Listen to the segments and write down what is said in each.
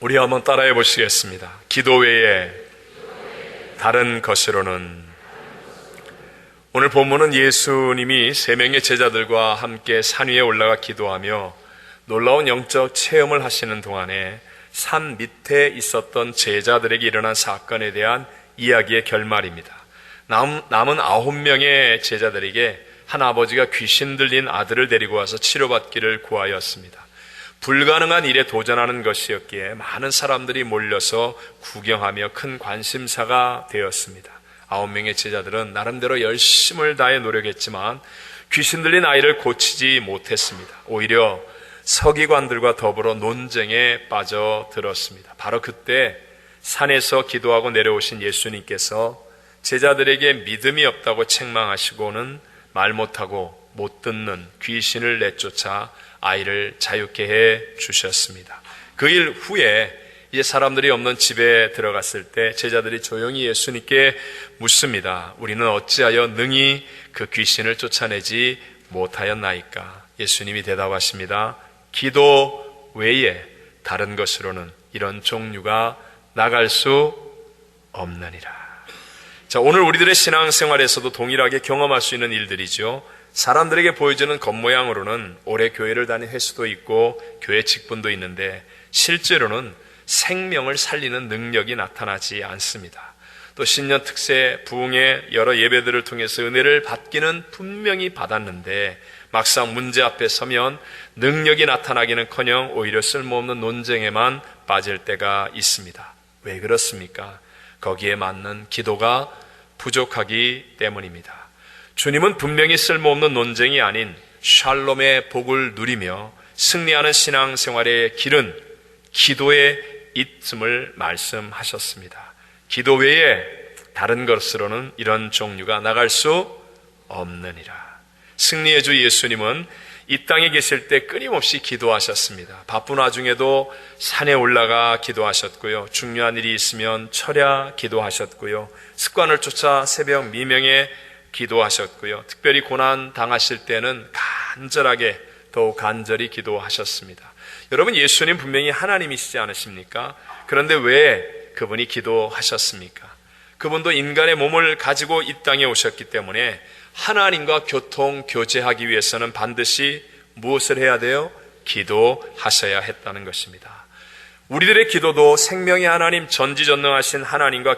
우리 한번 따라해 보시겠습니다. 기도 외에 다른 것으로는. 오늘 본문은 예수님이 세 명의 제자들과 함께 산 위에 올라가 기도하며 놀라운 영적 체험을 하시는 동안에 산 밑에 있었던 제자들에게 일어난 사건에 대한 이야기의 결말입니다. 남은 9명의 제자들에게 한 아버지가 귀신 들린 아들을 데리고 와서 치료받기를 구하였습니다. 불가능한 일에 도전하는 것이었기에 많은 사람들이 몰려서 구경하며 큰 관심사가 되었습니다. 9명의 제자들은 나름대로 열심을 다해 노력했지만 귀신 들린 아이를 고치지 못했습니다. 오히려 서기관들과 더불어 논쟁에 빠져들었습니다. 바로 그때 산에서 기도하고 내려오신 예수님께서 제자들에게 믿음이 없다고 책망하시고는 말 못하고 못 듣는 귀신을 내쫓아 아이를 자유케 해 주셨습니다. 그 일 후에 이제 사람들이 없는 집에 들어갔을 때 제자들이 조용히 예수님께 묻습니다. 우리는 어찌하여 능히 그 귀신을 쫓아내지 못하였나이까? 예수님이 대답하십니다. 기도 외에 다른 것으로는 이런 종류가 나갈 수 없느니라. 자, 오늘 우리들의 신앙생활에서도 동일하게 경험할 수 있는 일들이죠. 사람들에게 보여주는 겉모양으로는 오래 교회를 다닌 횟수도 있고 교회 직분도 있는데 실제로는 생명을 살리는 능력이 나타나지 않습니다. 또 신년 특세 부흥의 여러 예배들을 통해서 은혜를 받기는 분명히 받았는데 막상 문제 앞에 서면 능력이 나타나기는커녕 오히려 쓸모없는 논쟁에만 빠질 때가 있습니다. 왜 그렇습니까? 거기에 맞는 기도가 부족하기 때문입니다. 주님은 분명히 쓸모없는 논쟁이 아닌 샬롬의 복을 누리며 승리하는 신앙생활의 길은 기도에 있음을 말씀하셨습니다. 기도 외에 다른 것으로는 이런 종류가 나갈 수 없느니라. 승리의 주 예수님은 이 땅에 계실 때 끊임없이 기도하셨습니다. 바쁜 와중에도 산에 올라가 기도하셨고요. 중요한 일이 있으면 철야 기도하셨고요. 습관을 쫓아 새벽 미명에 기도하셨고요. 특별히 고난 당하실 때는 간절하게 더욱 간절히 기도하셨습니다. 여러분, 예수님 분명히 하나님이시지 않으십니까? 그런데 왜 그분이 기도하셨습니까? 그분도 인간의 몸을 가지고 이 땅에 오셨기 때문에 하나님과 교제하기 위해서는 반드시 무엇을 해야 돼요? 기도하셔야 했다는 것입니다. 우리들의 기도도 생명의 하나님, 전지전능하신 하나님과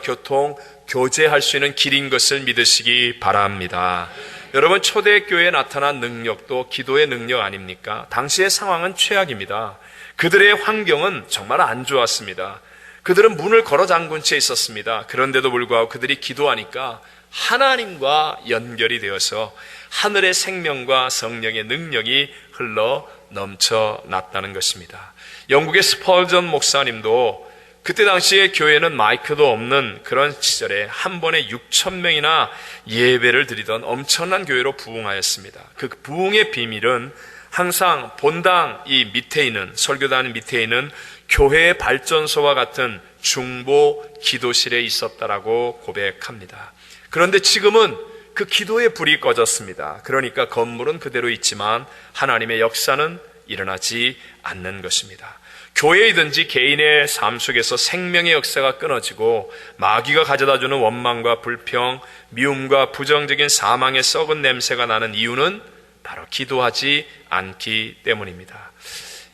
교제할 수 있는 길인 것을 믿으시기 바랍니다. 여러분, 초대교회에 나타난 능력도 기도의 능력 아닙니까? 당시의 상황은 최악입니다. 그들의 환경은 정말 안 좋았습니다. 그들은 문을 걸어 잠근 채 있었습니다. 그런데도 불구하고 그들이 기도하니까 하나님과 연결이 되어서 하늘의 생명과 성령의 능력이 흘러 넘쳐났다는 것입니다. 영국의 스펄전 목사님도 그때 당시에 교회는 마이크도 없는 그런 시절에 한 번에 6,000명이나 예배를 드리던 엄청난 교회로 부흥하였습니다. 그 부흥의 비밀은 항상 본당 이 밑에 있는, 설교단 밑에 있는 교회의 발전소와 같은 중보 기도실에 있었다라고 고백합니다. 그런데 지금은 그 기도의 불이 꺼졌습니다. 그러니까 건물은 그대로 있지만 하나님의 역사는 일어나지 않는 것입니다. 교회이든지 개인의 삶 속에서 생명의 역사가 끊어지고 마귀가 가져다주는 원망과 불평, 미움과 부정적인 사망의 썩은 냄새가 나는 이유는 바로 기도하지 않기 때문입니다.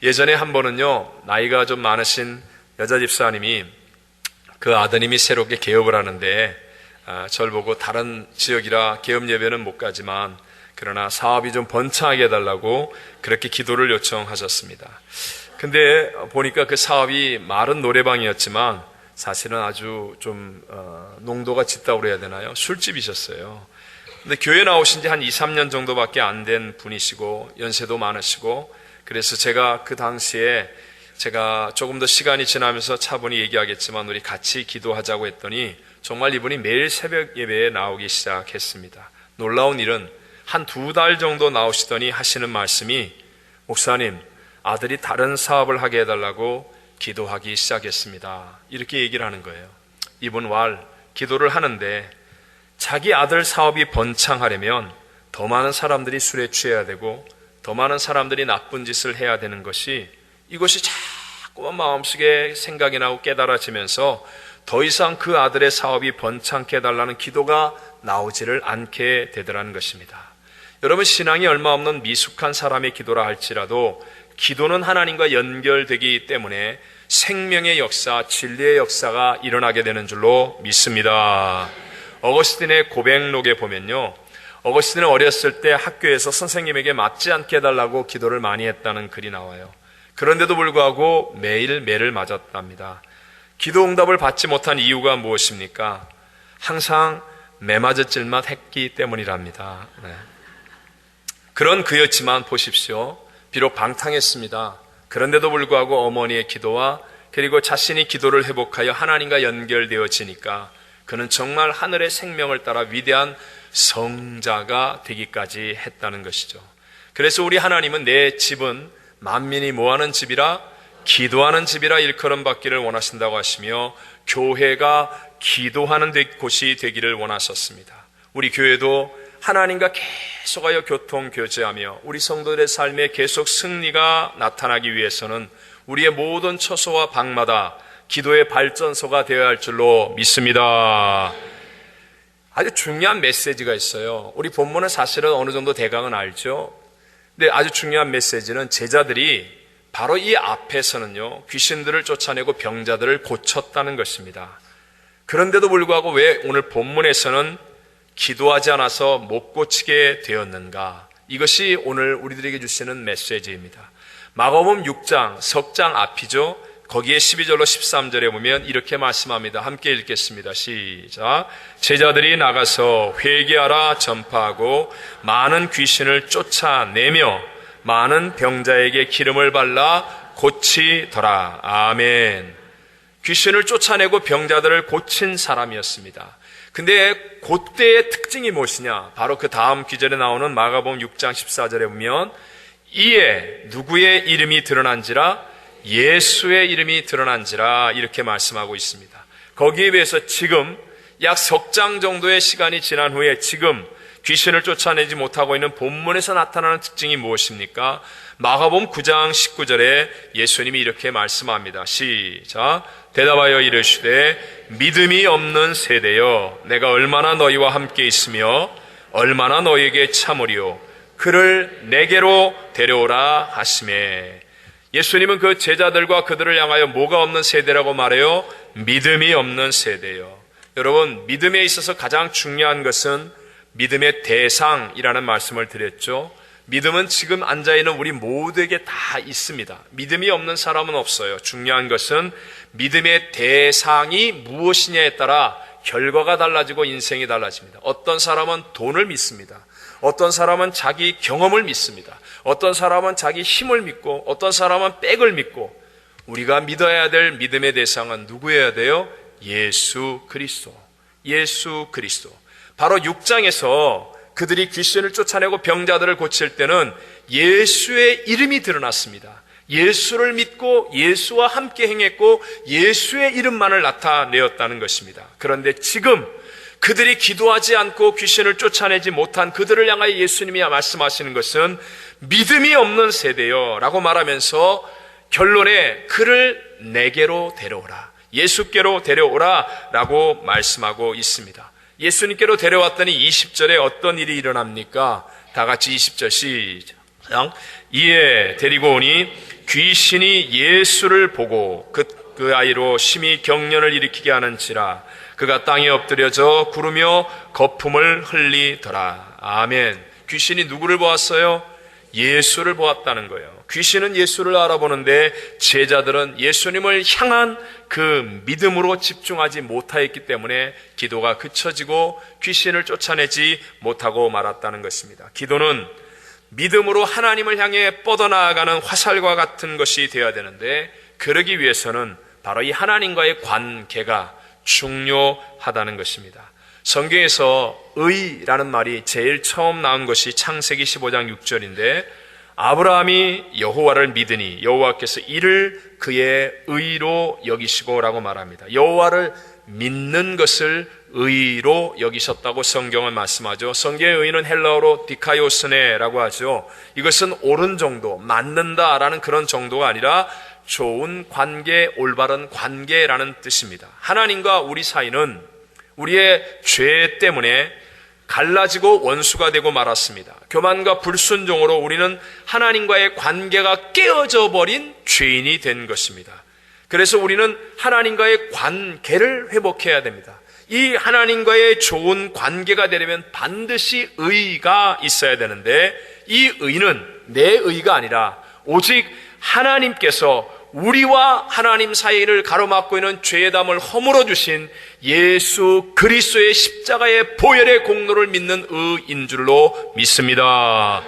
예전에 한 번은요, 나이가 좀 많으신 여자 집사님이 그 아드님이 새롭게 개업을 하는데 저를 보고 다른 지역이라 개업 예배는 못 가지만 그러나 사업이 좀 번창하게 해달라고 그렇게 기도를 요청하셨습니다. 근데 보니까 그 사업이 마른 노래방이었지만 사실은 아주 좀 농도가 짙다고 그래야 되나요? 술집이셨어요. 근데 교회 나오신 지 한 2, 3년 정도밖에 안 된 분이시고 연세도 많으시고, 그래서 제가 그 당시에 제가 조금 더 시간이 지나면서 차분히 얘기하겠지만 우리 같이 기도하자고 했더니 정말 이분이 매일 새벽 예배에 나오기 시작했습니다. 놀라운 일은 한 2달 정도 나오시더니 하시는 말씀이, 목사님, 아들이 다른 사업을 하게 해달라고 기도하기 시작했습니다. 이렇게 얘기를 하는 거예요. 이분 기도를 하는데 자기 아들 사업이 번창하려면 더 많은 사람들이 술에 취해야 되고 더 많은 사람들이 나쁜 짓을 해야 되는 것이, 이것이 자꾸만 마음속에 생각이 나고 깨달아지면서 더 이상 그 아들의 사업이 번창케 해달라는 기도가 나오지를 않게 되더라는 것입니다. 여러분, 신앙이 얼마 없는 미숙한 사람의 기도라 할지라도 기도는 하나님과 연결되기 때문에 생명의 역사, 진리의 역사가 일어나게 되는 줄로 믿습니다. 어거스틴의 고백록에 보면요, 어거스틴은 어렸을 때 학교에서 선생님에게 맞지 않게 해달라고 기도를 많이 했다는 글이 나와요. 그런데도 불구하고 매일 매를 맞았답니다. 기도 응답을 받지 못한 이유가 무엇입니까? 항상 매 맞을 짓만 했기 때문이랍니다. 네. 그런 그였지만 보십시오. 비록 방탕했습니다. 그런데도 불구하고 어머니의 기도와 그리고 자신이 기도를 회복하여 하나님과 연결되어지니까 그는 정말 하늘의 생명을 따라 위대한 성자가 되기까지 했다는 것이죠. 그래서 우리 하나님은 내 집은 만민이 뭐하는 집이라? 기도하는 집이라 일컬음 받기를 원하신다고 하시며 교회가 기도하는 곳이 되기를 원하셨습니다. 우리 교회도 하나님과 계속하여 교통교제하며 우리 성도들의 삶에 계속 승리가 나타나기 위해서는 우리의 모든 처소와 방마다 기도의 발전소가 되어야 할 줄로 믿습니다. 아주 중요한 메시지가 있어요. 우리 본문은 사실은 어느 정도 대강은 알죠. 근데 아주 중요한 메시지는 제자들이 바로 이 앞에서는요, 귀신들을 쫓아내고 병자들을 고쳤다는 것입니다. 그런데도 불구하고 왜 오늘 본문에서는 기도하지 않아서 못 고치게 되었는가? 이것이 오늘 우리들에게 주시는 메시지입니다. 마가복음 6장, 석장 앞이죠. 거기에 12절로 13절에 보면 이렇게 말씀합니다. 함께 읽겠습니다. 시작. 제자들이 나가서 회개하라 전파하고 많은 귀신을 쫓아내며 많은 병자에게 기름을 발라 고치더라. 아멘. 귀신을 쫓아내고 병자들을 고친 사람이었습니다. 근데 그때의 특징이 무엇이냐? 바로 그 다음 구절에 나오는 마가복음 6장 14절에 보면 이에 누구의 이름이 드러난지라? 예수의 이름이 드러난지라 이렇게 말씀하고 있습니다. 거기에 비해서 지금 약 석장 정도의 시간이 지난 후에 지금 귀신을 쫓아내지 못하고 있는 본문에서 나타나는 특징이 무엇입니까? 마가복음 9장 19절에 예수님이 이렇게 말씀합니다. 시작. 대답하여 이르시되 믿음이 없는 세대여 내가 얼마나 너희와 함께 있으며 얼마나 너희에게 참으리요 그를 내게로 데려오라 하시매. 예수님은 그 제자들과 그들을 향하여 뭐가 없는 세대라고 말해요? 믿음이 없는 세대요. 여러분, 믿음에 있어서 가장 중요한 것은 믿음의 대상이라는 말씀을 드렸죠. 믿음은 지금 앉아있는 우리 모두에게 다 있습니다. 믿음이 없는 사람은 없어요. 중요한 것은 믿음의 대상이 무엇이냐에 따라 결과가 달라지고 인생이 달라집니다. 어떤 사람은 돈을 믿습니다. 어떤 사람은 자기 경험을 믿습니다. 어떤 사람은 자기 힘을 믿고 어떤 사람은 백을 믿고 우리가 믿어야 될 믿음의 대상은 누구여야 돼요? 예수 그리스도. 예수 그리스도. 바로 6장에서 그들이 귀신을 쫓아내고 병자들을 고칠 때는 예수의 이름이 드러났습니다. 예수를 믿고 예수와 함께 행했고 예수의 이름만을 나타내었다는 것입니다. 그런데 지금 그들이 기도하지 않고 귀신을 쫓아내지 못한 그들을 향하여 예수님이 말씀하시는 것은 믿음이 없는 세대요 라고 말하면서 결론에 그를 내게로 데려오라, 예수께로 데려오라 라고 말씀하고 있습니다. 예수님께로 데려왔더니 20절에 어떤 일이 일어납니까? 다 같이 20절 시작. 이에 데리고 오니 귀신이 예수를 보고 그 아이로 심히 경련을 일으키게 하는지라 그가 땅에 엎드려져 구르며 거품을 흘리더라. 아멘. 귀신이 누구를 보았어요? 예수를 보았다는 거예요. 귀신은 예수를 알아보는데 제자들은 예수님을 향한 그 믿음으로 집중하지 못하였기 때문에 기도가 그쳐지고 귀신을 쫓아내지 못하고 말았다는 것입니다. 기도는 믿음으로 하나님을 향해 뻗어나가는 화살과 같은 것이 되어야 되는데 그러기 위해서는 바로 이 하나님과의 관계가 중요하다는 것입니다. 성경에서 의라는 말이 제일 처음 나온 것이 창세기 15장 6절인데 아브라함이 여호와를 믿으니 여호와께서 이를 그의 의로 여기시고 라고 말합니다. 여호와를 믿는 것을 의로 여기셨다고 성경은 말씀하죠. 성경의 의는 헬라어로 디카이오스네라고 하죠. 이것은 옳은 정도, 맞는다라는 그런 정도가 아니라 좋은 관계, 올바른 관계라는 뜻입니다. 하나님과 우리 사이는 우리의 죄 때문에 갈라지고 원수가 되고 말았습니다. 교만과 불순종으로 우리는 하나님과의 관계가 깨어져 버린 죄인이 된 것입니다. 그래서 우리는 하나님과의 관계를 회복해야 됩니다. 이 하나님과의 좋은 관계가 되려면 반드시 의가 있어야 되는데, 이 의는 내 의가 아니라 오직 하나님께서 우리와 하나님 사이를 가로막고 있는 죄의 담을 허물어 주신 예수 그리스도의 십자가의 보혈의 공로를 믿는 의인 줄로 믿습니다.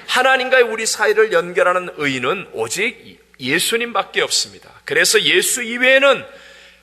하나님과의 우리 사이를 연결하는 의는 오직 예수님밖에 없습니다. 그래서 예수 이외에는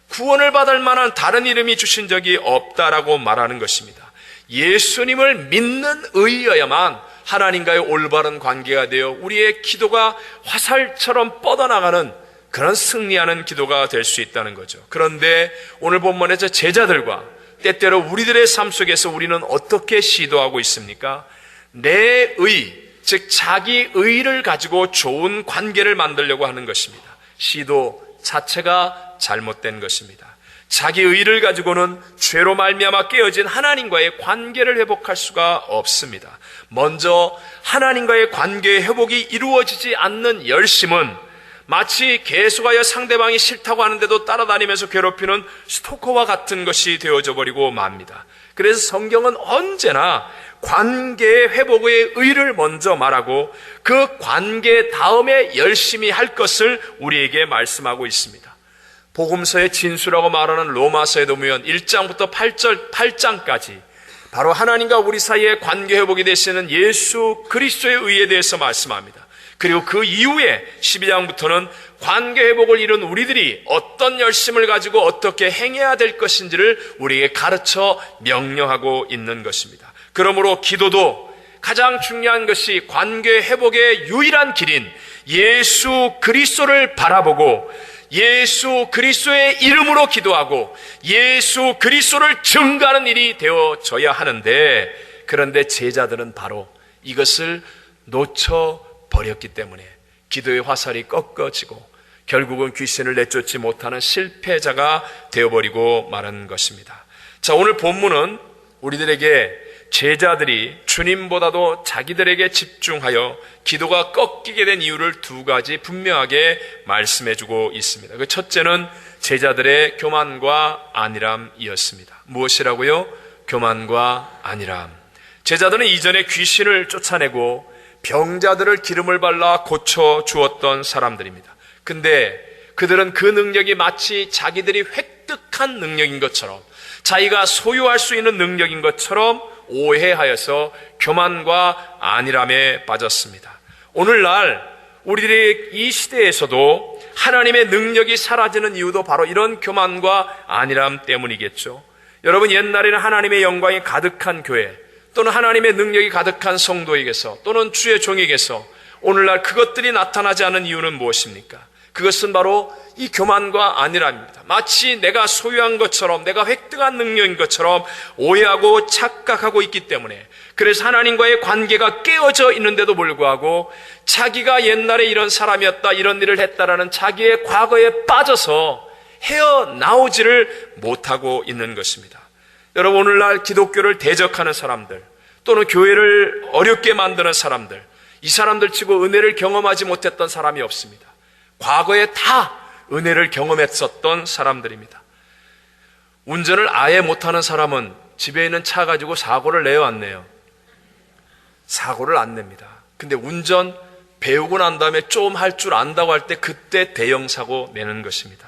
구원을 받을 만한 다른 이름이 주신 적이 없다라고 말하는 것입니다. 예수님을 믿는 의여야만 하나님과의 올바른 관계가 되어 우리의 기도가 화살처럼 뻗어나가는 그런 승리하는 기도가 될 수 있다는 거죠. 그런데 오늘 본문에서 제자들과 때때로 우리들의 삶 속에서 우리는 어떻게 시도하고 있습니까? 내 의, 즉 자기 의를 가지고 좋은 관계를 만들려고 하는 것입니다. 시도 자체가 잘못된 것입니다. 자기 의를 가지고는 죄로 말미암아 깨어진 하나님과의 관계를 회복할 수가 없습니다. 먼저 하나님과의 관계의 회복이 이루어지지 않는 열심은 마치 계속하여 상대방이 싫다고 하는데도 따라다니면서 괴롭히는 스토커와 같은 것이 되어져 버리고 맙니다. 그래서 성경은 언제나 관계의 회복의 의를 먼저 말하고 그 관계 다음에 열심히 할 것을 우리에게 말씀하고 있습니다. 복음서의 진수라고 말하는 로마서에도 보면 1장부터 8장까지 바로 하나님과 우리 사이의 관계 회복이 되시는 예수 그리스도의 의에 대해서 말씀합니다. 그리고 그 이후에 12장부터는 관계 회복을 이룬 우리들이 어떤 열심을 가지고 어떻게 행해야 될 것인지를 우리에게 가르쳐 명령하고 있는 것입니다. 그러므로 기도도 가장 중요한 것이 관계 회복의 유일한 길인 예수 그리스도를 바라보고 예수 그리스도의 이름으로 기도하고 예수 그리스도를 증거하는 일이 되어져야 하는데, 그런데 제자들은 바로 이것을 놓쳐버렸기 때문에 기도의 화살이 꺾어지고 결국은 귀신을 내쫓지 못하는 실패자가 되어버리고 마는 것입니다. 자, 오늘 본문은 우리들에게 제자들이 주님보다도 자기들에게 집중하여 기도가 꺾이게 된 이유를 두 가지 분명하게 말씀해주고 있습니다. 그 첫째는 제자들의 교만과 안일함이었습니다. 무엇이라고요? 교만과 안일함. 제자들은 이전에 귀신을 쫓아내고 병자들을 기름을 발라 고쳐 주었던 사람들입니다. 근데 그들은 그 능력이 마치 자기들이 획득한 능력인 것처럼, 자기가 소유할 수 있는 능력인 것처럼 오해하여서 교만과 안일함에 빠졌습니다. 오늘날 우리들의 이 시대에서도 하나님의 능력이 사라지는 이유도 바로 이런 교만과 안일함 때문이겠죠. 여러분, 옛날에는 하나님의 영광이 가득한 교회 또는 하나님의 능력이 가득한 성도에게서 또는 주의 종에게서 오늘날 그것들이 나타나지 않은 이유는 무엇입니까? 그것은 바로 이 교만과 안일함입니다. 마치 내가 소유한 것처럼, 내가 획득한 능력인 것처럼 오해하고 착각하고 있기 때문에, 그래서 하나님과의 관계가 깨어져 있는데도 불구하고 자기가 옛날에 이런 사람이었다, 이런 일을 했다라는 자기의 과거에 빠져서 헤어나오지를 못하고 있는 것입니다. 여러분, 오늘날 기독교를 대적하는 사람들 또는 교회를 어렵게 만드는 사람들, 이 사람들 치고 은혜를 경험하지 못했던 사람이 없습니다. 과거에 다 은혜를 경험했었던 사람들입니다. 운전을 아예 못하는 사람은 집에 있는 차 가지고 사고를 내요, 안 내요? 사고를 안 냅니다. 근데 운전 배우고 난 다음에 좀 할 줄 안다고 할 때 그때 대형 사고 내는 것입니다.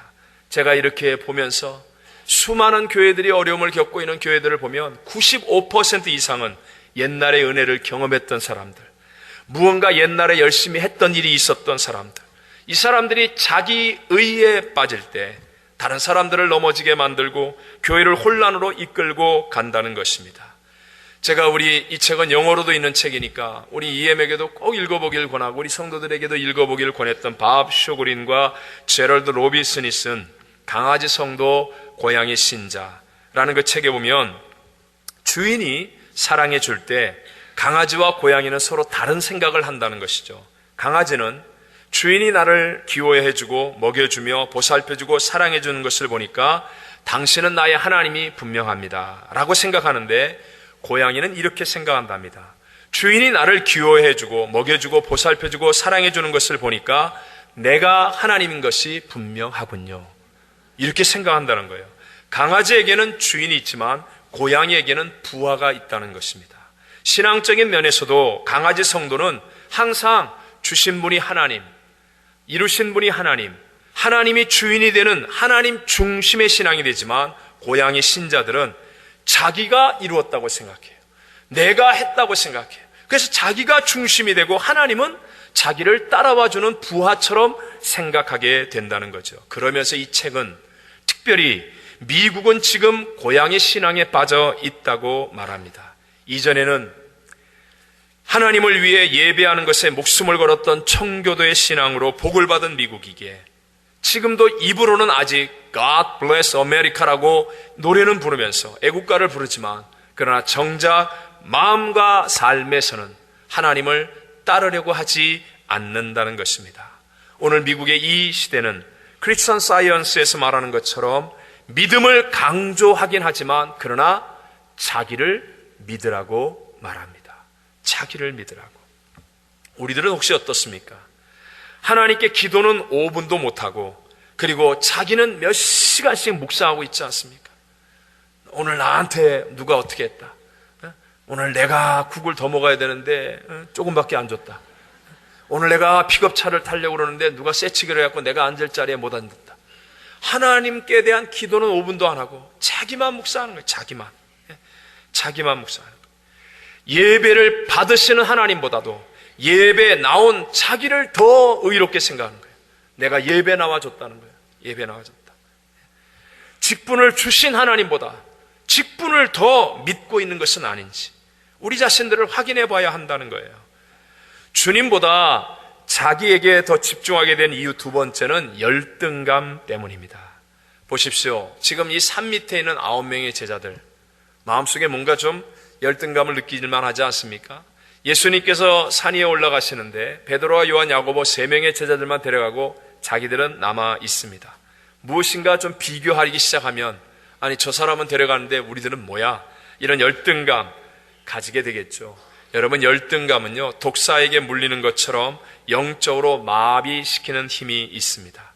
제가 이렇게 보면서 수많은 교회들이 어려움을 겪고 있는 교회들을 보면 95% 이상은 옛날의 은혜를 경험했던 사람들, 무언가 옛날에 열심히 했던 일이 있었던 사람들, 이 사람들이 자기 의에 빠질 때 다른 사람들을 넘어지게 만들고 교회를 혼란으로 이끌고 간다는 것입니다. 제가 이 책은 영어로도 있는 책이니까 우리 EM에게도 꼭 읽어보길 권하고 우리 성도들에게도 읽어보길 권했던 밥 쇼그린과 제럴드 로빈슨이 쓴 강아지 성도 고양이 신자라는 그 책에 보면 주인이 사랑해 줄 때 강아지와 고양이는 서로 다른 생각을 한다는 것이죠. 강아지는 주인이 나를 기호해주고 먹여주며 보살펴주고 사랑해주는 것을 보니까 당신은 나의 하나님이 분명합니다 라고 생각하는데, 고양이는 이렇게 생각한답니다. 주인이 나를 기호해주고 먹여주고 보살펴주고 사랑해주는 것을 보니까 내가 하나님인 것이 분명하군요, 이렇게 생각한다는 거예요. 강아지에게는 주인이 있지만 고양이에게는 부하가 있다는 것입니다. 신앙적인 면에서도 강아지 성도는 항상 주신 분이 하나님, 이루신 분이 하나님, 하나님이 주인이 되는 하나님 중심의 신앙이 되지만, 고양이 신자들은 자기가 이루었다고 생각해요. 내가 했다고 생각해요. 그래서 자기가 중심이 되고 하나님은 자기를 따라와주는 부하처럼 생각하게 된다는 거죠. 그러면서 이 책은 특별히 미국은 지금 고양이 신앙에 빠져 있다고 말합니다. 이전에는 하나님을 위해 예배하는 것에 목숨을 걸었던 청교도의 신앙으로 복을 받은 미국이기에 지금도 입으로는 아직 God bless America라고 노래는 부르면서 애국가를 부르지만, 그러나 정작 마음과 삶에서는 하나님을 따르려고 하지 않는다는 것입니다. 오늘 미국의 이 시대는 크리스천 사이언스에서 말하는 것처럼 믿음을 강조하긴 하지만 그러나 자기를 믿으라고 말합니다. 자기를 믿으라고. 우리들은 혹시 어떻습니까? 하나님께 기도는 5분도 못하고, 그리고 자기는 몇 시간씩 묵상하고 있지 않습니까? 오늘 나한테 누가 어떻게 했다, 오늘 내가 국을 더 먹어야 되는데 조금밖에 안 줬다, 오늘 내가 픽업차를 타려고 그러는데 누가 쇠치기를 해갖고 내가 앉을 자리에 못 앉았다. 하나님께 대한 기도는 5분도 안 하고 자기만 묵상하는 거예요. 자기만 묵상하는 거예요. 예배를 받으시는 하나님보다도 예배에 나온 자기를 더 의롭게 생각하는 거예요. 내가 예배 나와줬다는 거예요. 예배 나와줬다. 직분을 주신 하나님보다 직분을 더 믿고 있는 것은 아닌지 우리 자신들을 확인해 봐야 한다는 거예요. 주님보다 자기에게 더 집중하게 된 이유 두 번째는 열등감 때문입니다. 보십시오. 지금 이 산 밑에 있는 9명의 제자들, 마음속에 뭔가 좀 열등감을 느낄만 하지 않습니까? 예수님께서 산 위에 올라가시는데 베드로와 요한, 야고보 3명의 제자들만 데려가고 자기들은 남아 있습니다. 무엇인가 좀 비교하기 시작하면, 아니 저 사람은 데려가는데 우리들은 뭐야? 이런 열등감 가지게 되겠죠. 여러분, 열등감은요, 독사에게 물리는 것처럼 영적으로 마비시키는 힘이 있습니다.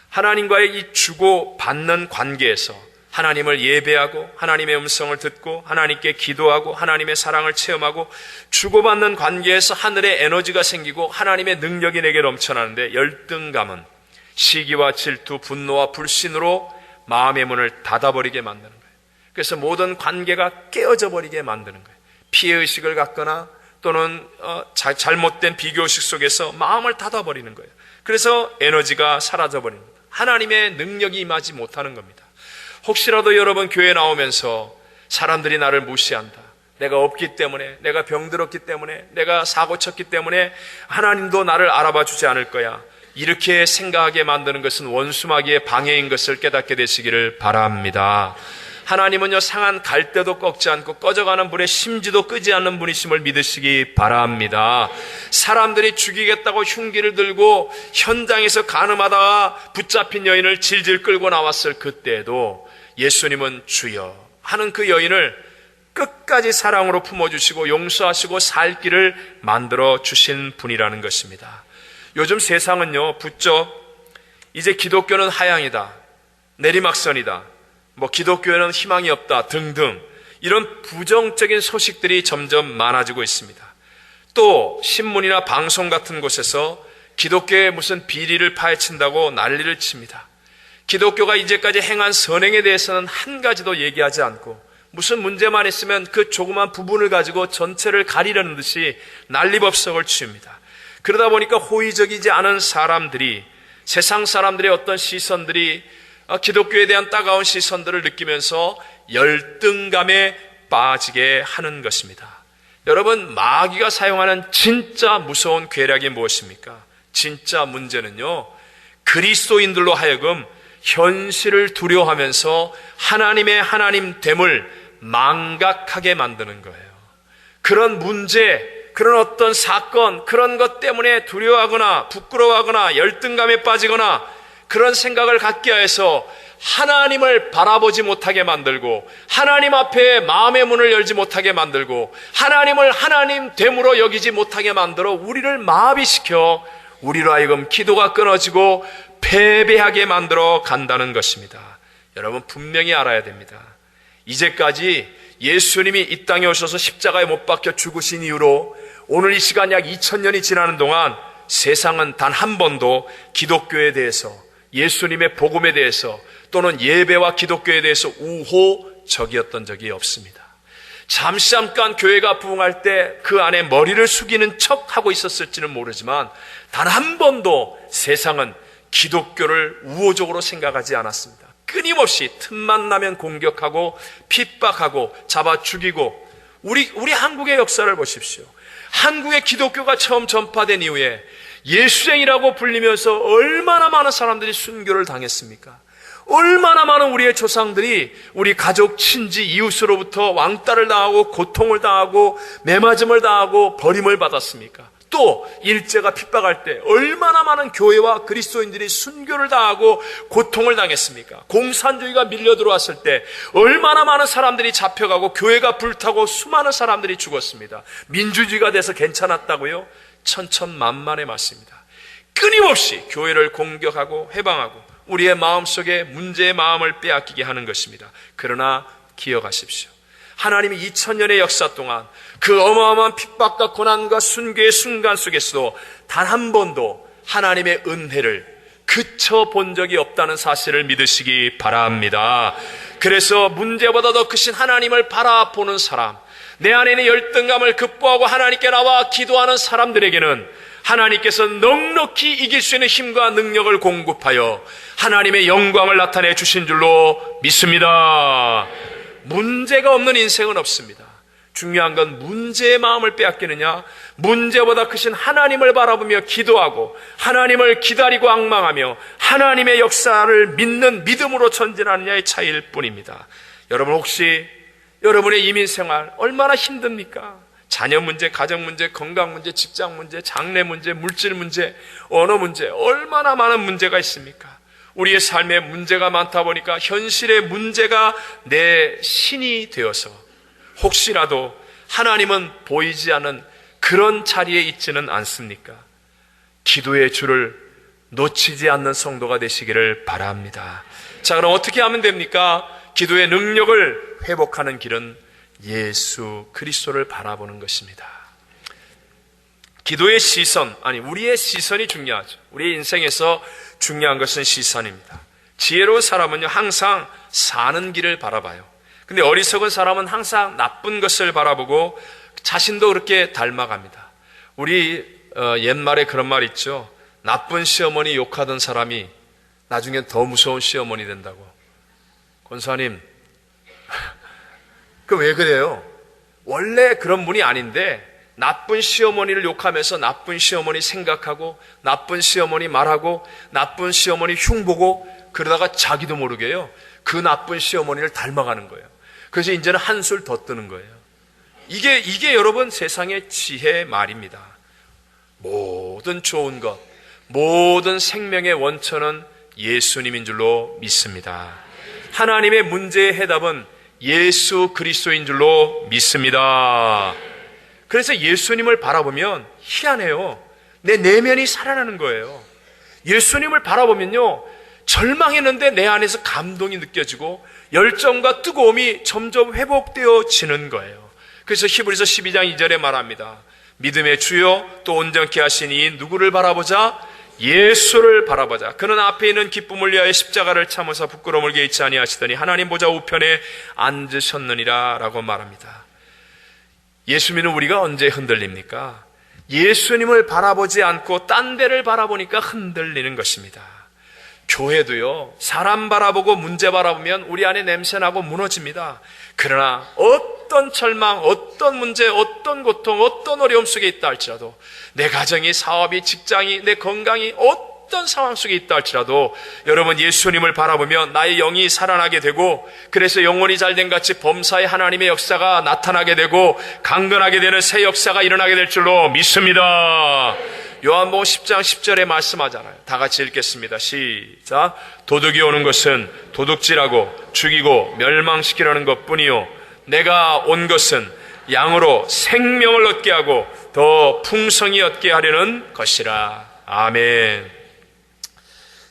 하나님과의 이 주고받는 관계에서 하나님을 예배하고 하나님의 음성을 듣고 하나님께 기도하고 하나님의 사랑을 체험하고 주고받는 관계에서 하늘의 에너지가 생기고 하나님의 능력이 내게 넘쳐나는데, 열등감은 시기와 질투, 분노와 불신으로 마음의 문을 닫아버리게 만드는 거예요. 그래서 모든 관계가 깨어져 버리게 만드는 거예요. 피해의식을 갖거나 또는 잘못된 비교의식 속에서 마음을 닫아버리는 거예요. 그래서 에너지가 사라져버립니다. 하나님의 능력이 임하지 못하는 겁니다. 혹시라도 여러분 교회 나오면서 사람들이 나를 무시한다, 내가 없기 때문에, 내가 병들었기 때문에, 내가 사고 쳤기 때문에 하나님도 나를 알아봐 주지 않을 거야, 이렇게 생각하게 만드는 것은 원수마귀의 방해인 것을 깨닫게 되시기를 바랍니다. 하나님은요, 상한 갈대도 꺾지 않고 꺼져가는 불에 심지도 끄지 않는 분이심을 믿으시기 바랍니다. 사람들이 죽이겠다고 흉기를 들고 현장에서 간음하다가 붙잡힌 여인을 질질 끌고 나왔을 그때에도 예수님은 주여 하는 그 여인을 끝까지 사랑으로 품어주시고 용서하시고 살 길을 만들어 주신 분이라는 것입니다. 요즘 세상은요, 부쩍 이제 기독교는 하향이다, 내리막선이다, 기독교에는 희망이 없다 등등 이런 부정적인 소식들이 점점 많아지고 있습니다. 또 신문이나 방송 같은 곳에서 기독교의 무슨 비리를 파헤친다고 난리를 칩니다. 기독교가 이제까지 행한 선행에 대해서는 한 가지도 얘기하지 않고 무슨 문제만 있으면 그 조그만 부분을 가지고 전체를 가리려는 듯이 난리법석을 치웁니다. 그러다 보니까 호의적이지 않은 사람들이, 세상 사람들의 어떤 시선들이 기독교에 대한 따가운 시선들을 느끼면서 열등감에 빠지게 하는 것입니다. 여러분, 마귀가 사용하는 진짜 무서운 괴략이 무엇입니까? 진짜 문제는요, 그리스도인들로 하여금 현실을 두려워하면서 하나님의 하나님됨을 망각하게 만드는 거예요. 그런 문제, 그런 어떤 사건, 그런 것 때문에 두려워하거나 부끄러워하거나 열등감에 빠지거나 그런 생각을 갖게 해서 하나님을 바라보지 못하게 만들고 하나님 앞에 마음의 문을 열지 못하게 만들고 하나님을 하나님 됨으로 여기지 못하게 만들어 우리를 마비시켜 우리로 하여금 기도가 끊어지고 패배하게 만들어 간다는 것입니다. 여러분 분명히 알아야 됩니다. 이제까지 예수님이 이 땅에 오셔서 십자가에 못 박혀 죽으신 이후로 오늘 이 시간 약 2000년이 지나는 동안 세상은 단 한 번도 기독교에 대해서, 예수님의 복음에 대해서 또는 예배와 기독교에 대해서 우호적이었던 적이 없습니다. 잠깐 교회가 부흥할 때 그 안에 머리를 숙이는 척하고 있었을지는 모르지만 단 한 번도 세상은 기독교를 우호적으로 생각하지 않았습니다. 끊임없이 틈만 나면 공격하고 핍박하고 잡아 죽이고, 우리 한국의 역사를 보십시오. 한국의 기독교가 처음 전파된 이후에 예수쟁이라고 불리면서 얼마나 많은 사람들이 순교를 당했습니까? 얼마나 많은 우리의 조상들이 우리 가족, 친지, 이웃으로부터 왕따를 당하고 고통을 당하고 매맞음을 당하고 버림을 받았습니까? 또 일제가 핍박할 때 얼마나 많은 교회와 그리스도인들이 순교를 당하고 고통을 당했습니까? 공산주의가 밀려 들어왔을 때 얼마나 많은 사람들이 잡혀가고 교회가 불타고 수많은 사람들이 죽었습니다. 민주주의가 돼서 괜찮았다고요? 천천만만의 맞습니다. 끊임없이 교회를 공격하고 해방하고 우리의 마음속에 문제의 마음을 빼앗기게 하는 것입니다. 그러나 기억하십시오. 하나님이 2000년의 역사 동안 그 어마어마한 핍박과 고난과 순교의 순간 속에서도 단 한 번도 하나님의 은혜를 그쳐본 적이 없다는 사실을 믿으시기 바랍니다. 그래서 문제보다 더 크신 하나님을 바라보는 사람, 내 안에 있는 열등감을 극복하고 하나님께 나와 기도하는 사람들에게는 하나님께서 넉넉히 이길 수 있는 힘과 능력을 공급하여 하나님의 영광을 나타내 주신 줄로 믿습니다. 문제가 없는 인생은 없습니다. 중요한 건 문제의 마음을 빼앗기느냐, 문제보다 크신 하나님을 바라보며 기도하고 하나님을 기다리고 앙망하며 하나님의 역사를 믿는 믿음으로 전진하느냐의 차이일 뿐입니다. 여러분 혹시 여러분의 이민생활 얼마나 힘듭니까? 자녀 문제, 가정 문제, 건강 문제, 직장 문제, 장래 문제, 물질 문제, 언어 문제, 얼마나 많은 문제가 있습니까? 우리의 삶에 문제가 많다 보니까 현실의 문제가 내 신이 되어서 혹시라도 하나님은 보이지 않는 그런 자리에 있지는 않습니까? 기도의 줄을 놓치지 않는 성도가 되시기를 바랍니다. 자, 그럼 어떻게 하면 됩니까? 기도의 능력을 회복하는 길은 예수 그리스도를 바라보는 것입니다. 기도의 시선, 우리의 시선이 중요하죠. 우리의 인생에서 중요한 것은 시선입니다. 지혜로운 사람은요, 항상 사는 길을 바라봐요. 근데 어리석은 사람은 항상 나쁜 것을 바라보고 자신도 그렇게 닮아갑니다. 우리 옛말에 그런 말 있죠. 나쁜 시어머니 욕하던 사람이 나중엔 더 무서운 시어머니 된다고. 권사님, 그 왜 그래요? 원래 그런 분이 아닌데 나쁜 시어머니를 욕하면서 나쁜 시어머니 생각하고 나쁜 시어머니 말하고 나쁜 시어머니 흉보고 그러다가 자기도 모르게요, 그 나쁜 시어머니를 닮아가는 거예요. 그래서 이제는 한술 더 뜨는 거예요. 이게 여러분 세상의 지혜의 말입니다. 모든 좋은 것, 모든 생명의 원천은 예수님인 줄로 믿습니다. 하나님의 문제의 해답은 예수 그리스도인 줄로 믿습니다. 그래서 예수님을 바라보면 희한해요. 내 내면이 살아나는 거예요. 예수님을 바라보면요, 절망했는데 내 안에서 감동이 느껴지고 열정과 뜨거움이 점점 회복되어지는 거예요. 그래서 히브리서 12장 2절에 말합니다. 믿음의 주요 또 온전케 하신 이 누구를 바라보자? 예수를 바라보자. 그는 앞에 있는 기쁨을 위하여 십자가를 참으사 부끄러움을 개의치 아니하시더니 하나님 보좌 우편에 앉으셨느니라 라고 말합니다. 예수님은 우리가 언제 흔들립니까? 예수님을 바라보지 않고 딴 데를 바라보니까 흔들리는 것입니다. 교회도요, 사람 바라보고 문제 바라보면 우리 안에 냄새나고 무너집니다. 그러나 어떤 절망, 어떤 문제, 어떤 고통, 어떤 어려움 속에 있다 할지라도 내 가정이, 사업이, 직장이, 내 건강이 어떤 상황 속에 있다 할지라도 여러분 예수님을 바라보며 나의 영이 살아나게 되고, 그래서 영혼이 잘된 같이 범사에 하나님의 역사가 나타나게 되고 강건하게 되는 새 역사가 일어나게 될 줄로 믿습니다. 요한복음 10장 10절에 말씀하잖아요. 다 같이 읽겠습니다. 시작. 도둑이 오는 것은 도둑질하고 죽이고 멸망시키려는 것뿐이요 내가 온 것은 양으로 생명을 얻게 하고 더 풍성히 얻게 하려는 것이라. 아멘.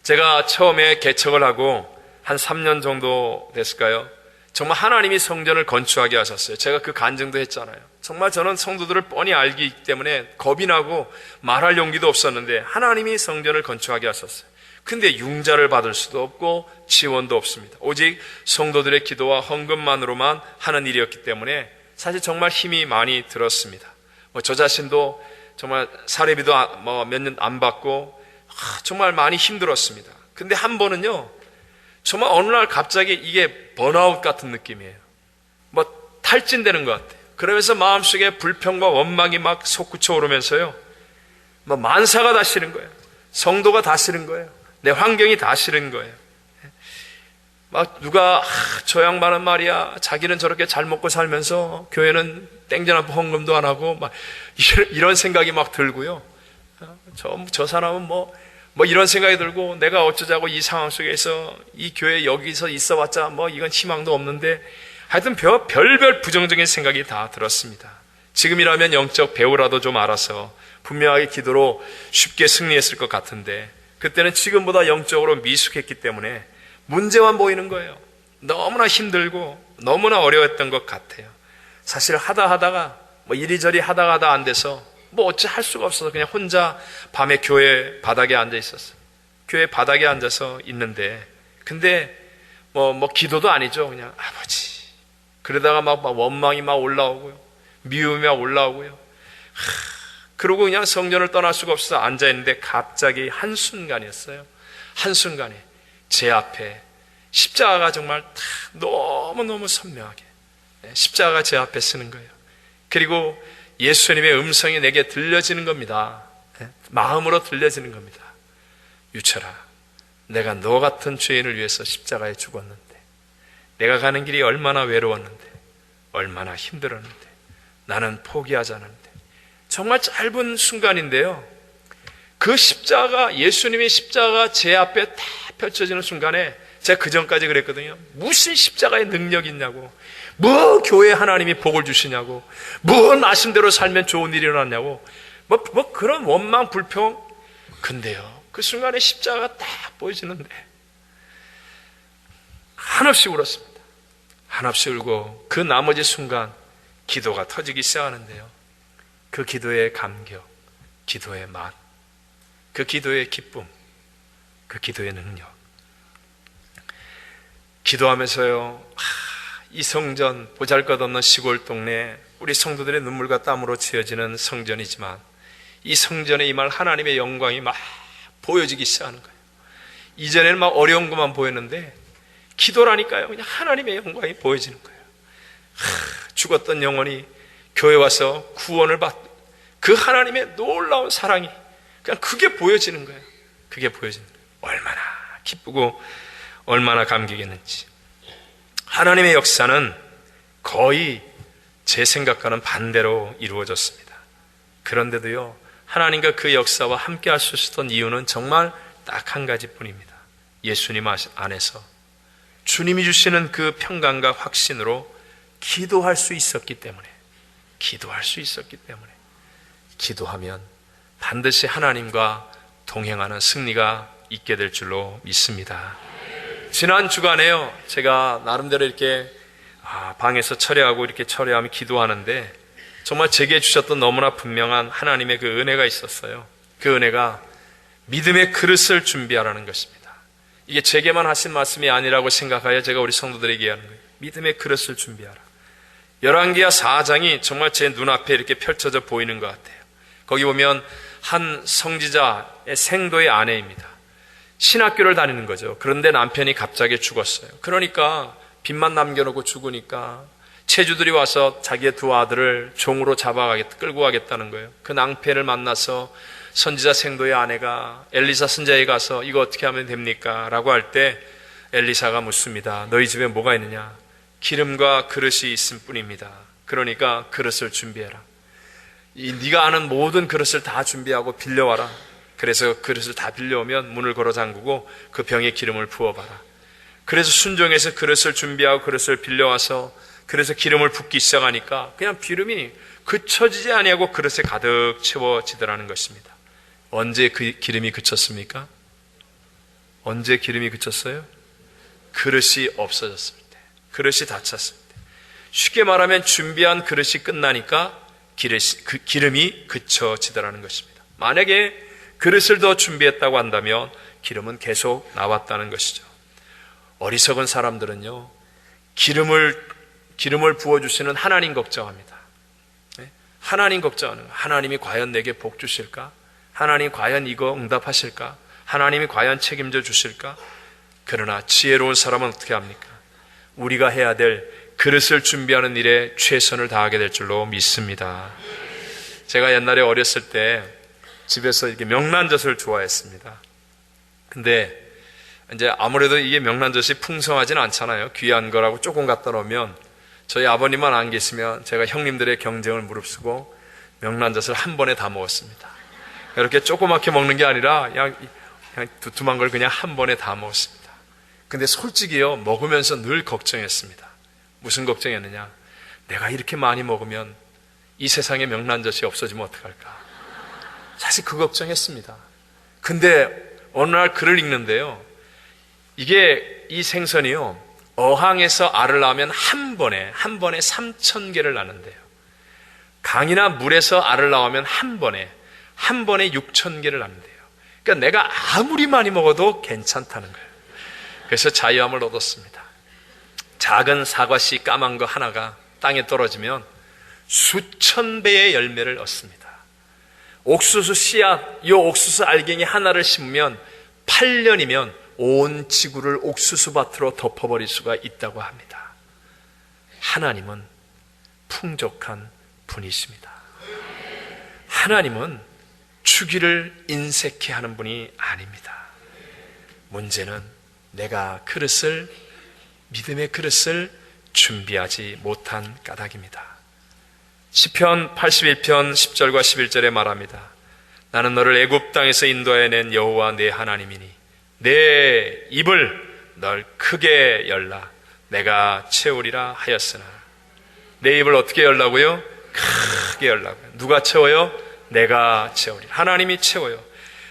제가 처음에 개척을 하고 한 3년 정도 됐을까요? 정말 하나님이 성전을 건축하게 하셨어요. 제가 그 간증도 했잖아요. 정말 저는 성도들을 뻔히 알기 때문에 겁이 나고 말할 용기도 없었는데 하나님이 성전을 건축하게 하셨어요. 근데 융자를 받을 수도 없고 지원도 없습니다. 오직 성도들의 기도와 헌금만으로만 하는 일이었기 때문에 사실 정말 힘이 많이 들었습니다. 저 자신도 정말 사례비도 몇 년 안 받고 정말 많이 힘들었습니다. 근데 한 번은요, 정말 어느 날 갑자기 이게 번아웃 같은 느낌이에요. 탈진되는 것 같아요. 그러면서 마음속에 불평과 원망이 막 솟구쳐 오르면서요, 만사가 다 싫은 거예요. 성도가 다 싫은 거예요. 내 환경이 다 싫은 거예요. 누가 저 양반은 말이야, 자기는 저렇게 잘 먹고 살면서 교회는 땡전 한 헌금도 안 하고 이런 생각이 막 들고요. 저 사람은 이런 생각이 들고, 내가 어쩌자고 이 상황 속에서 이 교회 여기서 있어봤자 이건 희망도 없는데, 하여튼 별별 부정적인 생각이 다 들었습니다. 지금이라면 영적 배우라도 좀 알아서 분명하게 기도로 쉽게 승리했을 것 같은데, 그때는 지금보다 영적으로 미숙했기 때문에 문제만 보이는 거예요. 너무나 힘들고 너무나 어려웠던 것 같아요. 사실 하다가 이리저리 하다가 안 돼서 어찌 할 수가 없어서 그냥 혼자 밤에 교회 바닥에 앉아 있었어요. 교회 바닥에 앉아서 있는데, 근데 기도도 아니죠. 그냥 아버지. 그러다가 막 원망이 막 올라오고요, 미움이 막 올라오고요. 그러고 그냥 성전을 떠날 수가 없어서 앉아 있는데, 갑자기 한순간이었어요. 한순간에 제 앞에 십자가가 정말 너무너무 선명하게 십자가가 제 앞에 서는 거예요. 그리고 예수님의 음성이 내게 들려지는 겁니다. 마음으로 들려지는 겁니다. 유철아, 내가 너 같은 죄인을 위해서 십자가에 죽었는데, 내가 가는 길이 얼마나 외로웠는데, 얼마나 힘들었는데, 나는 포기하지 않았는데. 정말 짧은 순간인데요, 그 십자가, 예수님의 십자가 제 앞에 다 펼쳐지는 순간에 제가 그 전까지 그랬거든요. 무슨 십자가의 능력이 있냐고, 교회에 하나님이 복을 주시냐고, 나심대로 살면 좋은 일이 일어났냐고, 그런 원망, 불평. 근데요, 그 순간에 십자가가 딱 보여지는데 한없이 울었습니다. 한없이 울고 그 나머지 순간 기도가 터지기 시작하는데요, 그 기도의 감격, 기도의 맛, 그 기도의 기쁨, 그 기도의 능력. 기도하면서요, 이 성전, 보잘것없는 시골 동네, 우리 성도들의 눈물과 땀으로 지어지는 성전이지만, 이 성전에 임할 하나님의 영광이 막 보여지기 시작하는 거예요. 이전에는 막 어려운 것만 보였는데, 기도라니까요, 그냥 하나님의 영광이 보여지는 거예요. 죽었던 영혼이 교회 와서 구원을 받고, 그 하나님의 놀라운 사랑이 그냥 그게 보여지는 거예요. 그게 보여지는 거예요. 얼마나 기쁘고 얼마나 감격했는지. 하나님의 역사는 거의 제 생각과는 반대로 이루어졌습니다. 그런데도요, 하나님과 그 역사와 함께 할 수 있었던 이유는 정말 딱 한 가지뿐입니다. 예수님 안에서 주님이 주시는 그 평강과 확신으로 기도할 수 있었기 때문에, 기도하면 반드시 하나님과 동행하는 승리가 있게 될 줄로 믿습니다. 지난 주간에요, 제가 나름대로 이렇게 방에서 철회하고 이렇게 철회하며 기도하는데, 정말 제게 주셨던 너무나 분명한 하나님의 그 은혜가 있었어요. 그 은혜가 믿음의 그릇을 준비하라는 것입니다. 이게 제게만 하신 말씀이 아니라고 생각하여 제가 우리 성도들에게 하는 거예요. 믿음의 그릇을 준비하라. 열왕기하 4장이 정말 제 눈앞에 이렇게 펼쳐져 보이는 것 같아요. 거기 보면 한 성지자의 생도의 아내입니다. 신학교를 다니는 거죠. 그런데 남편이 갑자기 죽었어요. 그러니까 빚만 남겨놓고 죽으니까 체주들이 와서 자기의 두 아들을 종으로 끌고 가겠다는 거예요. 그 낭패를 만나서 선지자 생도의 아내가 엘리사 선지자에 가서 이거 어떻게 하면 됩니까? 라고 할 때 엘리사가 묻습니다. 너희 집에 뭐가 있느냐? 기름과 그릇이 있을 뿐입니다. 그러니까 그릇을 준비해라. 네가 아는 모든 그릇을 다 준비하고 빌려와라. 그래서 그릇을 다 빌려오면 문을 걸어 잠그고 그 병에 기름을 부어봐라. 그래서 순종해서 그릇을 준비하고 그릇을 빌려와서 그래서 기름을 붓기 시작하니까 그냥 기름이 그쳐지지 아니하고 그릇에 가득 채워지더라는 것입니다. 언제 그 기름이 그쳤습니까? 언제 기름이 그쳤어요? 그릇이 없어졌을 때, 그릇이 닫혔을 때. 쉽게 말하면 준비한 그릇이 끝나니까 기름이 그쳐지더라는 것입니다. 만약에 그릇을 더 준비했다고 한다면 기름은 계속 나왔다는 것이죠. 어리석은 사람들은요, 기름을 부어주시는 하나님 걱정합니다. 하나님 걱정하는 거예요. 하나님이 과연 내게 복 주실까? 하나님 과연 이거 응답하실까? 하나님이 과연 책임져 주실까? 그러나 지혜로운 사람은 어떻게 합니까? 우리가 해야 될 그릇을 준비하는 일에 최선을 다하게 될 줄로 믿습니다. 제가 옛날에 어렸을 때 집에서 이렇게 명란젓을 좋아했습니다. 근데 이제 아무래도 이게 명란젓이 풍성하진 않잖아요. 귀한 거라고 조금 갖다 놓으면 저희 아버님만 안 계시면 제가 형님들의 경쟁을 무릅쓰고 명란젓을 한 번에 다 먹었습니다. 이렇게 조그맣게 먹는 게 아니라 그냥 두툼한 걸 그냥 한 번에 다 먹었습니다. 근데 솔직히요, 먹으면서 늘 걱정했습니다. 무슨 걱정이었느냐? 내가 이렇게 많이 먹으면 이 세상에 명란젓이 없어지면 어떡할까? 사실 그 걱정했습니다. 근데 어느 날 글을 읽는데요, 이 생선이요, 어항에서 알을 낳으면 한 번에 3,000개를 낳는데요. 강이나 물에서 알을 낳으면 한 번에 6,000개를 낳는데요. 그러니까 내가 아무리 많이 먹어도 괜찮다는 거예요. 그래서 자유함을 얻었습니다. 작은 사과씨 까만 거 하나가 땅에 떨어지면 수천 배의 열매를 얻습니다. 옥수수 씨앗, 이 옥수수 알갱이 하나를 심으면 8년이면 온 지구를 옥수수밭으로 덮어버릴 수가 있다고 합니다. 하나님은 풍족한 분이십니다. 하나님은 주기를 인색해 하는 분이 아닙니다. 문제는 내가 믿음의 그릇을 준비하지 못한 까닭입니다. 시편 81편 10절과 11절에 말합니다. 나는 너를 애굽 땅에서 인도해낸 여호와 내 하나님이니 내 입을 널 크게 열라 내가 채우리라 하였으나, 내 입을 어떻게 열라고요? 크게 열라고요. 누가 채워요? 내가 채우리라. 하나님이 채워요.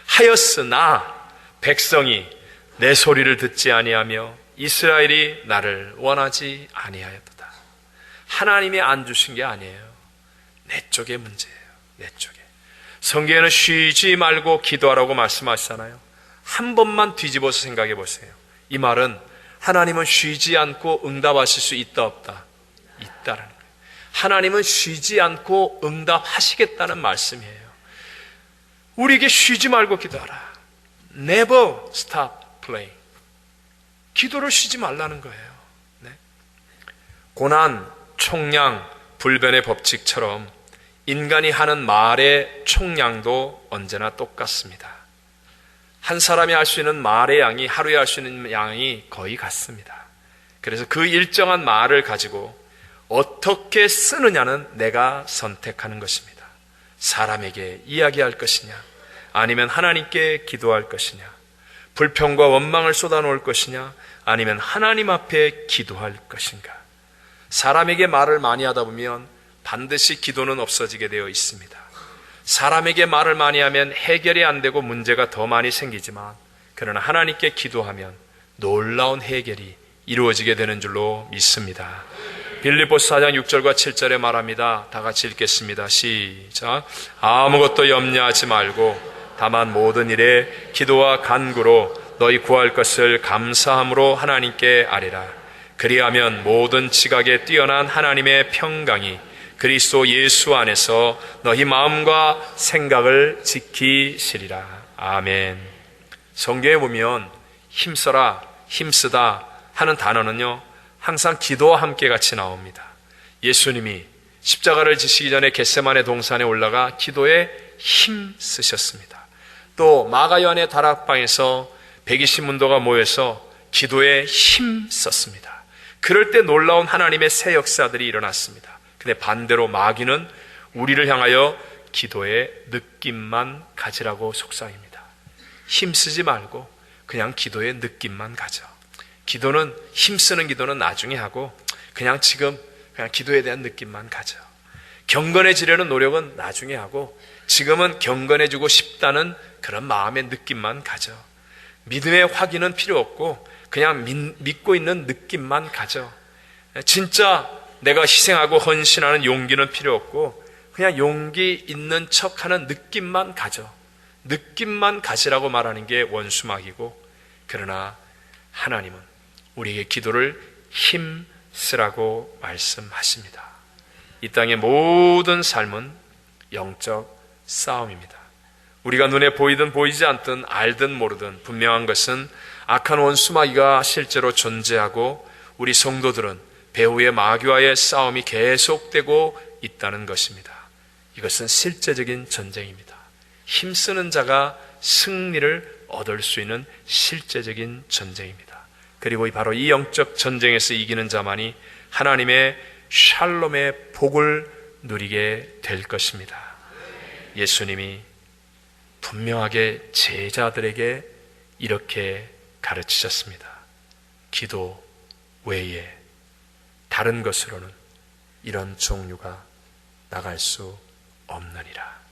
하였으나 백성이 내 소리를 듣지 아니하며 이스라엘이 나를 원하지 아니하였도다. 하나님이 안 주신 게 아니에요. 내 쪽의 문제예요. 내 쪽에. 성경에는 쉬지 말고 기도하라고 말씀하시잖아요. 한 번만 뒤집어서 생각해 보세요. 이 말은 하나님은 쉬지 않고 응답하실 수 있다 없다? 있다라는 거예요. 하나님은 쉬지 않고 응답하시겠다는 말씀이에요. 우리에게 쉬지 말고 기도하라. Never stop praying. 기도를 쉬지 말라는 거예요. 네. 고난, 총량, 불변의 법칙처럼 인간이 하는 말의 총량도 언제나 똑같습니다. 한 사람이 할 수 있는 말의 양이, 하루에 할 수 있는 양이 거의 같습니다. 그래서 그 일정한 말을 가지고 어떻게 쓰느냐는 내가 선택하는 것입니다. 사람에게 이야기할 것이냐, 아니면 하나님께 기도할 것이냐, 불평과 원망을 쏟아놓을 것이냐, 아니면 하나님 앞에 기도할 것인가. 사람에게 말을 많이 하다 보면 반드시 기도는 없어지게 되어 있습니다. 사람에게 말을 많이 하면 해결이 안 되고 문제가 더 많이 생기지만, 그러나 하나님께 기도하면 놀라운 해결이 이루어지게 되는 줄로 믿습니다. 빌립보서 4장 6절과 7절에 말합니다. 다 같이 읽겠습니다. 시작. 아무것도 염려하지 말고 다만 모든 일에 기도와 간구로 너희 구할 것을 감사함으로 하나님께 아뢰라. 그리하면 모든 지각에 뛰어난 하나님의 평강이 그리스도 예수 안에서 너희 마음과 생각을 지키시리라. 아멘. 성경에 보면 힘써라, 힘쓰다 하는 단어는요, 항상 기도와 함께 같이 나옵니다. 예수님이 십자가를 지시기 전에 겟세마네 동산에 올라가 기도에 힘 쓰셨습니다. 또 마가연의 다락방에서 120문도가 모여서 기도에 힘 썼습니다. 그럴 때 놀라운 하나님의 새 역사들이 일어났습니다. 근데 반대로 마귀는 우리를 향하여 기도의 느낌만 가지라고 속삭입니다. 힘쓰지 말고 그냥 기도의 느낌만 가져. 기도는, 힘쓰는 기도는 나중에 하고 그냥 지금 그냥 기도에 대한 느낌만 가져. 경건해지려는 노력은 나중에 하고 지금은 경건해지고 싶다는 그런 마음의 느낌만 가져. 믿음의 확인은 필요 없고 그냥 믿고 있는 느낌만 가져. 진짜 내가 희생하고 헌신하는 용기는 필요 없고 그냥 용기 있는 척하는 느낌만 가져. 느낌만 가지라고 말하는 게 원수막이고, 그러나 하나님은 우리에게 기도를 힘쓰라고 말씀하십니다. 이 땅의 모든 삶은 영적 싸움입니다. 우리가 눈에 보이든 보이지 않든 알든 모르든 분명한 것은 악한 원수마귀가 실제로 존재하고 우리 성도들은 배후의 마귀와의 싸움이 계속되고 있다는 것입니다. 이것은 실제적인 전쟁입니다. 힘쓰는 자가 승리를 얻을 수 있는 실제적인 전쟁입니다. 그리고 바로 이 영적 전쟁에서 이기는 자만이 하나님의 샬롬의 복을 누리게 될 것입니다. 예수님이 분명하게 제자들에게 이렇게 가르치셨습니다. 기도 외에 다른 것으로는 이런 종류가 나갈 수 없느니라.